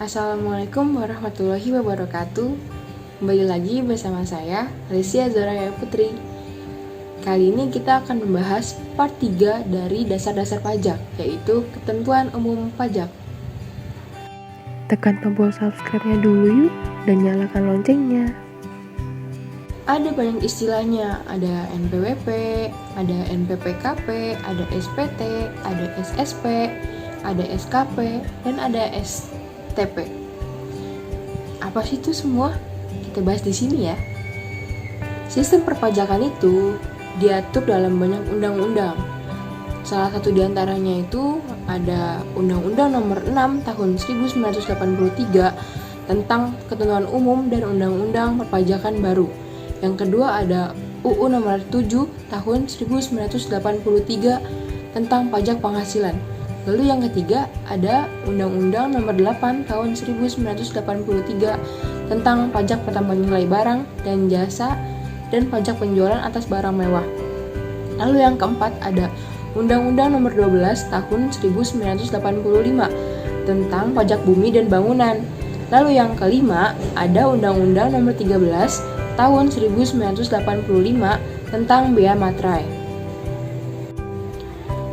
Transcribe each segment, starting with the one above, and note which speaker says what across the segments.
Speaker 1: Assalamualaikum warahmatullahi wabarakatuh. Kembali lagi bersama saya, Rizia Zoraya Putri. Kali ini kita akan membahas part 3 dari dasar-dasar pajak, yaitu ketentuan umum pajak.
Speaker 2: Tekan tombol subscribe-nya dulu yuk, dan nyalakan loncengnya.
Speaker 1: Ada banyak istilahnya, ada NPWP, ada NPPKP, ada SPT, ada SSP, ada SKP, dan ada STP. Apa sih itu semua? Kita bahas di sini ya. Sistem perpajakan itu diatur dalam banyak undang-undang. Salah satu diantaranya itu ada Undang-Undang Nomor 6 Tahun 1983 tentang Ketentuan Umum dan Undang-Undang Perpajakan baru. Yang kedua ada UU Nomor 7 Tahun 1983 tentang Pajak Penghasilan. Lalu yang ketiga ada Undang-Undang Nomor 8 Tahun 1983 tentang Pajak Pertambahan Nilai Barang dan Jasa dan Pajak Penjualan atas Barang Mewah. Lalu yang keempat ada Undang-Undang Nomor 12 Tahun 1985 tentang Pajak Bumi dan Bangunan. Lalu yang kelima ada Undang-Undang Nomor 13 Tahun 1985 tentang Bea Materai.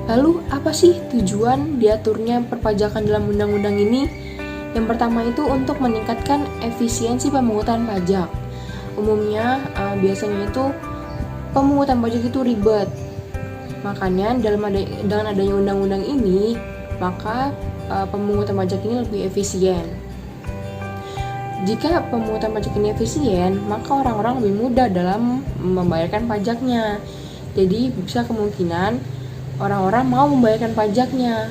Speaker 1: Lalu apa sih tujuan diaturnya perpajakan dalam undang-undang ini? Yang pertama itu untuk meningkatkan efisiensi pemungutan pajak. Umumnya biasanya itu pemungutan pajak itu ribet. Makanya dengan adanya undang-undang ini, maka pemungutan pajak ini lebih efisien. Jika pemungutan pajak ini efisien, maka orang-orang lebih mudah dalam membayarkan pajaknya. Jadi bisa kemungkinan orang-orang mau membayarkan pajaknya.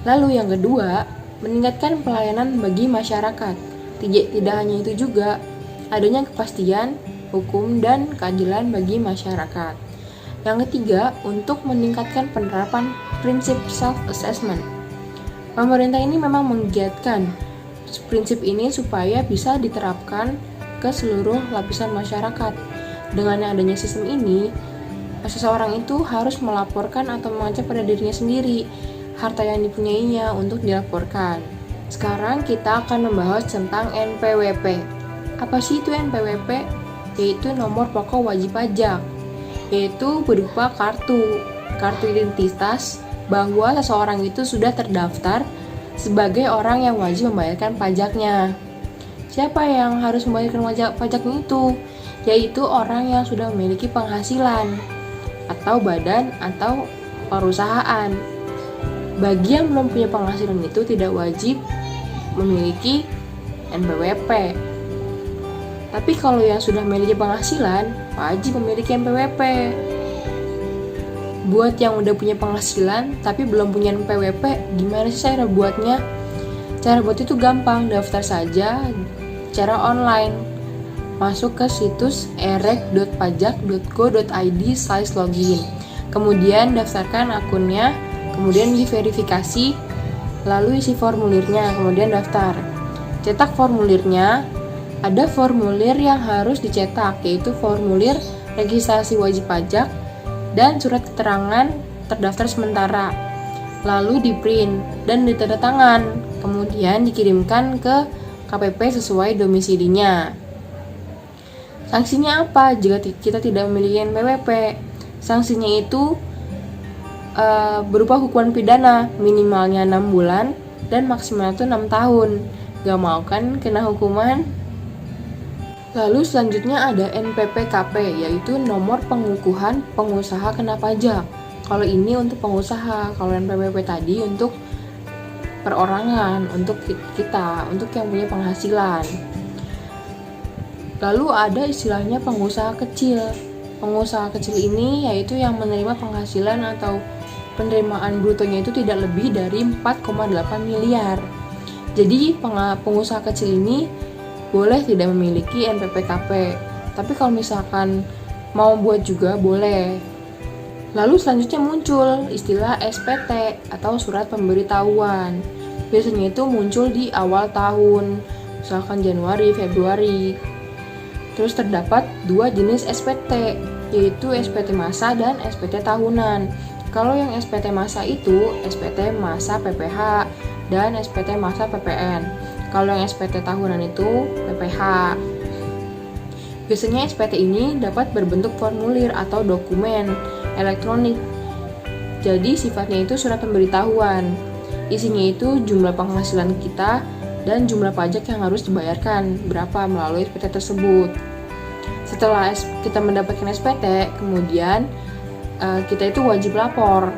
Speaker 1: Lalu yang kedua, meningkatkan pelayanan bagi masyarakat. Tidak hanya itu juga, adanya kepastian hukum dan keadilan bagi masyarakat. Yang ketiga, untuk meningkatkan penerapan prinsip self-assessment. Pemerintah ini memang menggiatkan prinsip ini supaya bisa diterapkan ke seluruh lapisan masyarakat. Dengan adanya sistem ini, seseorang itu harus melaporkan atau mengajak pada dirinya sendiri harta yang dipunyainya untuk dilaporkan. Sekarang kita akan membahas tentang NPWP. Apa sih itu NPWP? Yaitu nomor pokok wajib pajak, yaitu berupa kartu identitas bahwa seseorang itu sudah terdaftar sebagai orang yang wajib membayarkan pajaknya. Siapa yang harus membayarkan pajaknya itu? Yaitu orang yang sudah memiliki penghasilan atau badan atau perusahaan. Bagi yang belum punya penghasilan itu tidak wajib memiliki NPWP. Tapi kalau yang sudah memiliki penghasilan, wajib memiliki NPWP. Buat yang udah punya penghasilan tapi belum punya NPWP, gimana sih cara buatnya? Cara buat itu gampang, daftar saja cara online. Masuk ke situs erek.pajak.go.id/login. Kemudian daftarkan akunnya, kemudian diverifikasi, lalu isi formulirnya, kemudian daftar. Cetak formulirnya, ada formulir yang harus dicetak, yaitu formulir registrasi wajib pajak dan surat keterangan terdaftar sementara. Lalu di-print dan ditandatangan, kemudian dikirimkan ke KPP sesuai domisilinya. Sanksinya apa jika kita tidak memiliki NPWP? Sanksinya itu berupa hukuman pidana, minimalnya 6 bulan dan maksimalnya itu 6 tahun. Gak mau kan kena hukuman? Lalu selanjutnya ada NPPKP, yaitu nomor pengukuhan pengusaha kena pajak. Kalau ini untuk pengusaha, kalau NPWP tadi untuk perorangan, untuk kita, untuk yang punya penghasilan. Lalu ada istilahnya pengusaha kecil. Pengusaha kecil ini yaitu yang menerima penghasilan atau penerimaan brutonya itu tidak lebih dari 4,8 miliar. Jadi pengusaha kecil ini boleh tidak memiliki NPPKP. Tapi kalau misalkan mau buat juga boleh. Lalu selanjutnya muncul istilah SPT atau surat pemberitahuan. Biasanya itu muncul di awal tahun, misalkan Januari, Februari. Terus terdapat dua jenis SPT, yaitu SPT masa dan SPT tahunan. Kalau yang SPT masa itu SPT masa PPH dan SPT masa PPN. Kalau yang SPT tahunan itu PPh. Biasanya SPT ini dapat berbentuk formulir atau dokumen elektronik. Jadi sifatnya itu surat pemberitahuan. Isinya itu jumlah penghasilan kita dan jumlah pajak yang harus dibayarkan berapa melalui SPT tersebut. Setelah kita mendapatkan SPT, kemudian kita itu wajib lapor.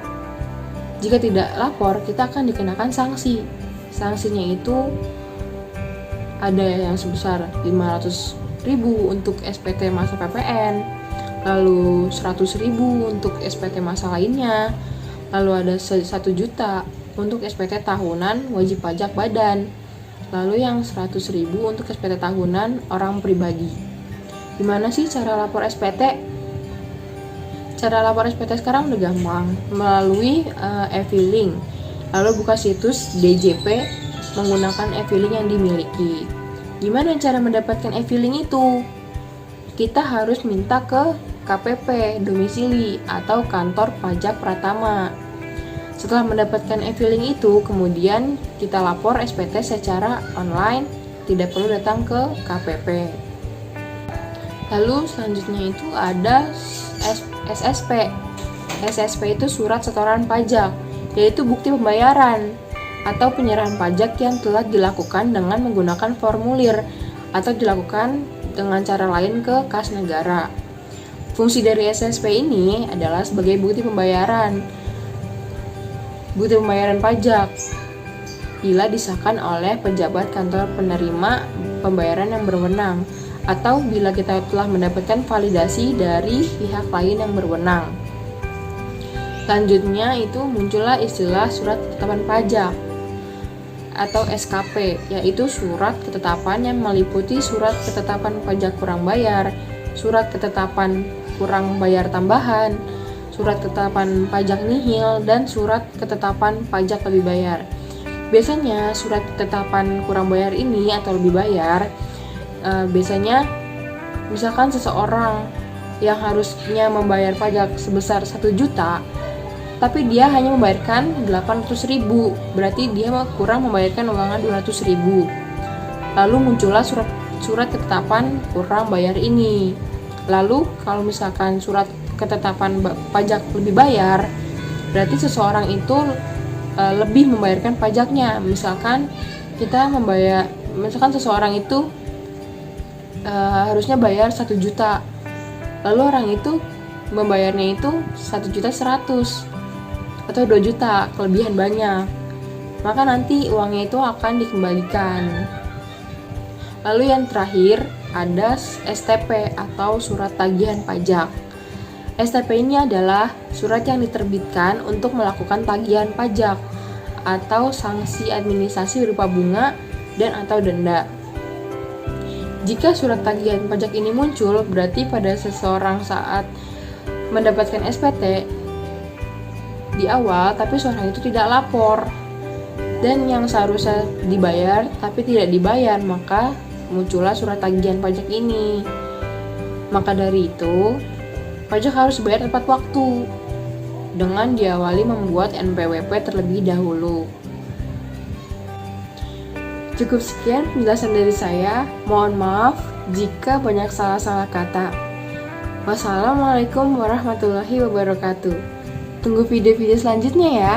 Speaker 1: Jika tidak lapor, kita akan dikenakan sanksi. Sanksinya itu ada yang sebesar 500.000 untuk SPT masa PPN, lalu 100.000 untuk SPT masa lainnya, lalu ada 1 juta untuk SPT tahunan wajib pajak badan, lalu yang 100.000 untuk SPT tahunan orang pribadi. Gimana sih cara lapor SPT? Cara lapor SPT sekarang udah gampang, melalui e-filing. Lalu buka situs DJP menggunakan e-filing yang dimiliki. Gimana cara mendapatkan e-filing itu? Kita harus minta ke KPP domisili atau kantor pajak Pratama. Setelah mendapatkan e-filing itu, kemudian kita lapor SPT secara online, tidak perlu datang ke KPP. Lalu selanjutnya itu ada SSP. SSP itu surat setoran pajak, yaitu bukti pembayaran atau penyerahan pajak yang telah dilakukan dengan menggunakan formulir atau dilakukan dengan cara lain ke kas negara. Fungsi dari SSP ini adalah sebagai bukti pembayaran pajak bila disahkan oleh pejabat kantor penerima pembayaran yang berwenang, atau bila kita telah mendapatkan validasi dari pihak lain yang berwenang. Selanjutnya itu muncullah istilah surat ketetapan pajak atau SKP, yaitu surat ketetapan yang meliputi surat ketetapan pajak kurang bayar, surat ketetapan kurang bayar tambahan, surat ketetapan pajak nihil, dan surat ketetapan pajak lebih bayar. Biasanya surat ketetapan kurang bayar ini atau lebih bayar biasanya misalkan seseorang yang harusnya membayar pajak sebesar 1 juta, tapi dia hanya membayarkan 800.000, berarti dia kurang membayarkan uangan 200.000. Lalu muncullah surat ketetapan kurang bayar ini. Lalu kalau misalkan surat ketetapan pajak lebih bayar, berarti seseorang itu lebih membayarkan pajaknya. Misalkan seseorang itu harusnya bayar 1 juta, lalu orang itu membayarnya itu 1.100.000 atau 2 juta, kelebihan banyak, maka nanti uangnya itu akan dikembalikan. Lalu yang terakhir ada STP atau surat tagihan pajak. STP ini adalah surat yang diterbitkan untuk melakukan tagihan pajak atau sanksi administrasi berupa bunga dan atau denda. Jika surat tagihan pajak ini muncul, berarti pada seseorang saat mendapatkan SPT di awal, tapi seorang itu tidak lapor, dan yang seharusnya dibayar tapi tidak dibayar, maka muncullah surat tagihan pajak ini. Maka dari itu, pajak harus dibayar tepat waktu dengan diawali membuat NPWP terlebih dahulu. Cukup sekian penjelasan dari saya. Mohon maaf jika banyak salah-salah kata. Wassalamualaikum warahmatullahi wabarakatuh. Tunggu video-video selanjutnya ya.